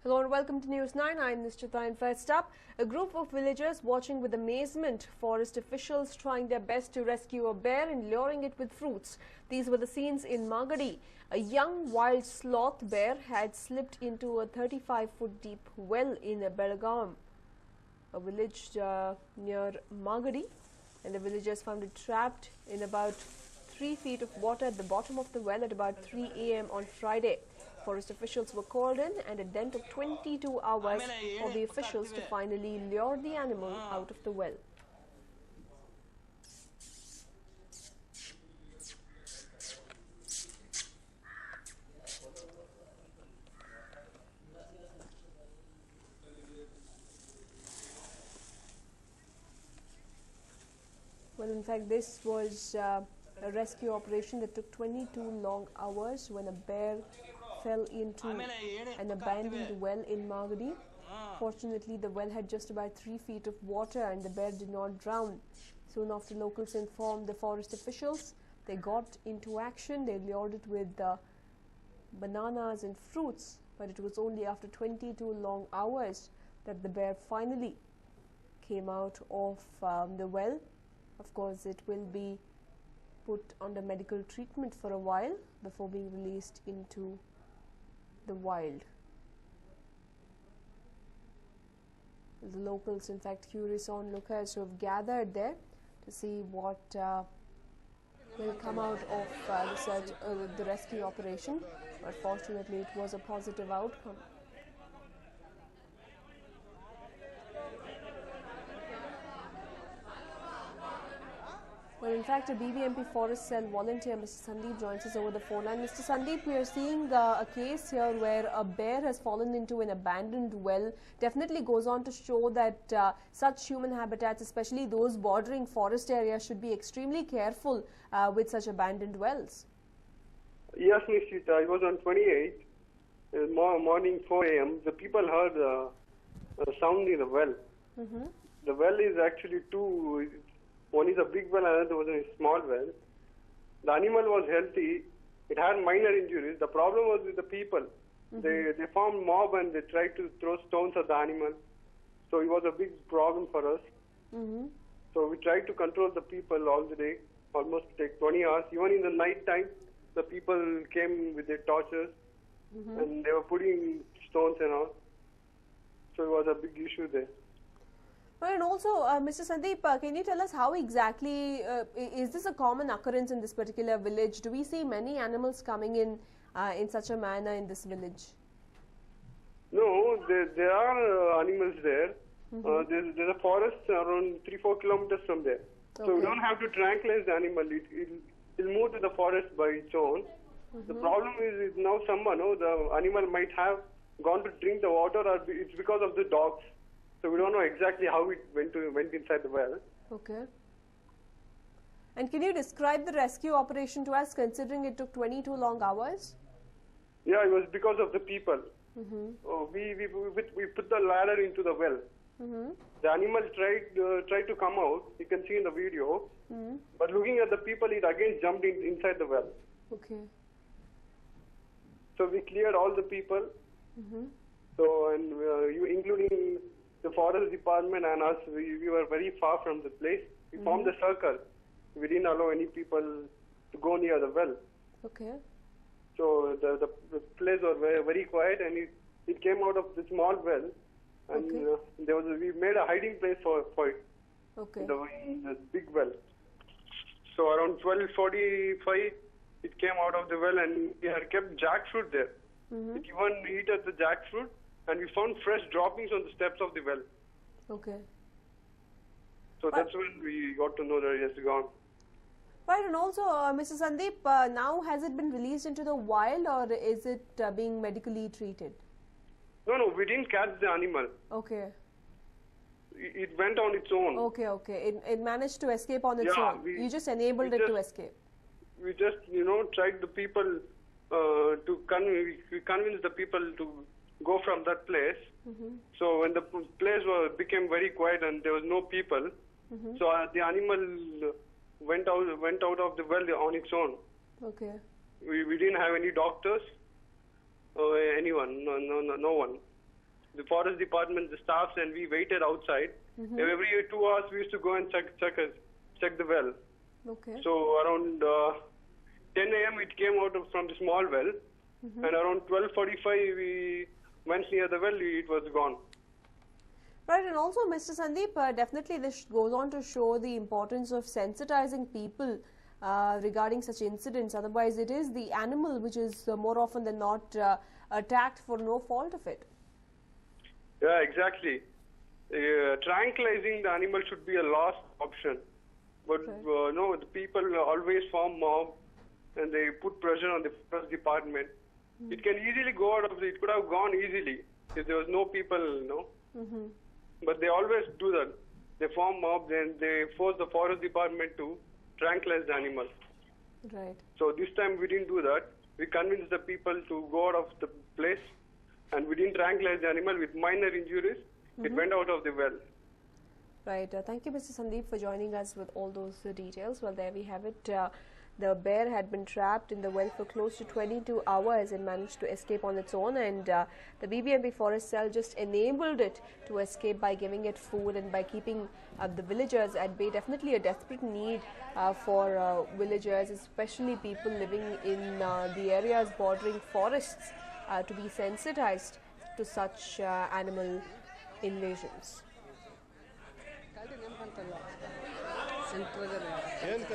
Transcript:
Hello and welcome to News 9. I'm Nishchita, and first up, a group of villagers watching with amazement forest officials trying their best to rescue a bear and luring it with fruits. These were the scenes in Magadi. A young wild sloth bear had slipped into a 35-foot deep well in Belgaum, a village near Magadi, and the villagers found it trapped in about 3 feet of water at the bottom of the well at about 3 a.m. on Friday. Forest officials were called in, and it then took 22 hours for the officials to finally lure the animal out of the well. Well, in fact, this was a rescue operation that took 22 long hours when a bear fell into an abandoned well in Magadi. Fortunately, the well had just about 3 feet of water and the bear did not drown. Soon after locals informed the forest officials, they got into action. They lured it with bananas and fruits, but it was only after 22 long hours that the bear finally came out of the well. Of course, it will be put under medical treatment for a while before being released into the wild. The locals, in fact, curious onlookers who have gathered there to see what will come out of the rescue operation, but fortunately it was a positive outcome. Well, in fact, a BBMP Forest Cell volunteer, Mr. Sandeep, joins us over the phone line. Mr. Sandeep, we are seeing a case here where a bear has fallen into an abandoned well. Definitely goes on to show that such human habitats, especially those bordering forest areas, should be extremely careful with such abandoned wells. Yes, Ms. Sita, it was on 28th, morning 4 a.m. The people heard a sound in the well. The well is actually two. One is a big well, another was a small well. The animal was healthy. It had minor injuries. The problem was with the people. They formed mob and they tried to throw stones at the animal. So it was a big problem for us. So we tried to control the people all the day, almost take 20 hours. Even in the night time, the people came with their torches and they were putting stones and all. So it was a big issue there. Well, and also, Mr. Sandeep, can you tell us how exactly, is this a common occurrence in this particular village? Do we see many animals coming in such a manner in this village? No, there are animals there. There's a forest around 3-4 kilometers from there. Okay. So we don't have to tranquilize the animal. It'll move to the forest by its own. The problem is now the animal might have gone to drink the water, or it's because of the dogs. So we don't know exactly how it went inside the well. Okay. And can you describe the rescue operation to us, considering it took 22 long hours? Yeah, it was because of the people. We put the ladder into the well. The animal tried to come out. You can see in the video. But looking at the people, it again jumped inside the well. Okay. So we cleared all the people. So and you including the forest department and us, we were very far from the place. We formed a circle. We didn't allow any people to go near the well. Okay. So the place was very quiet, and it came out of the small well, and we made a hiding place for it. Okay. In the big well. So around 12:45, it came out of the well, and we had kept jackfruit there. It even eaten the jackfruit. And we found fresh droppings on the steps of the well. Okay. So that's when we got to know that it has gone. Right, and also, Mr. Sandeep, now has it been released into the wild, or is it being medically treated? No, we didn't catch the animal. Okay. It went on its own. Okay. It managed to escape on its own. You just enabled it to escape. We just, tried the people to convince the people to go from that place. So when the place became very quiet and there was no people, so the animal went out of the well on its own. Okay. We didn't have any doctors or anyone, no one. the forest department, the staffs, and we waited outside. Every 2 hours we used to go and check the well. Okay. So around 10 a.m. it came out from the small well, and around 12:45 we went near the well. It was gone. Right, and also, Mr. Sandeep, definitely this goes on to show the importance of sensitizing people regarding such incidents. Otherwise, it is the animal which is more often than not attacked for no fault of it. Yeah, exactly. Tranquilizing the animal should be a last option. But no, the people always form mob and they put pressure on the forest department. It can easily go out of it could have gone easily if there was no people, But they always do that. They form mobs and they force the forest department to tranquilize the animal. Right. So this time we didn't do that. We convinced the people to go out of the place, and we didn't tranquilize the animal with minor injuries. It went out of the well. Right. Thank you, Mr. Sandeep, for joining us with all those details. Well, there we have it. The bear had been trapped in the well for close to 22 hours and managed to escape on its own, and the BBMP forest cell just enabled it to escape by giving it food and by keeping the villagers at bay. Definitely a desperate need for villagers, especially people living in the areas bordering forests, to be sensitized to such animal invasions. ಏನು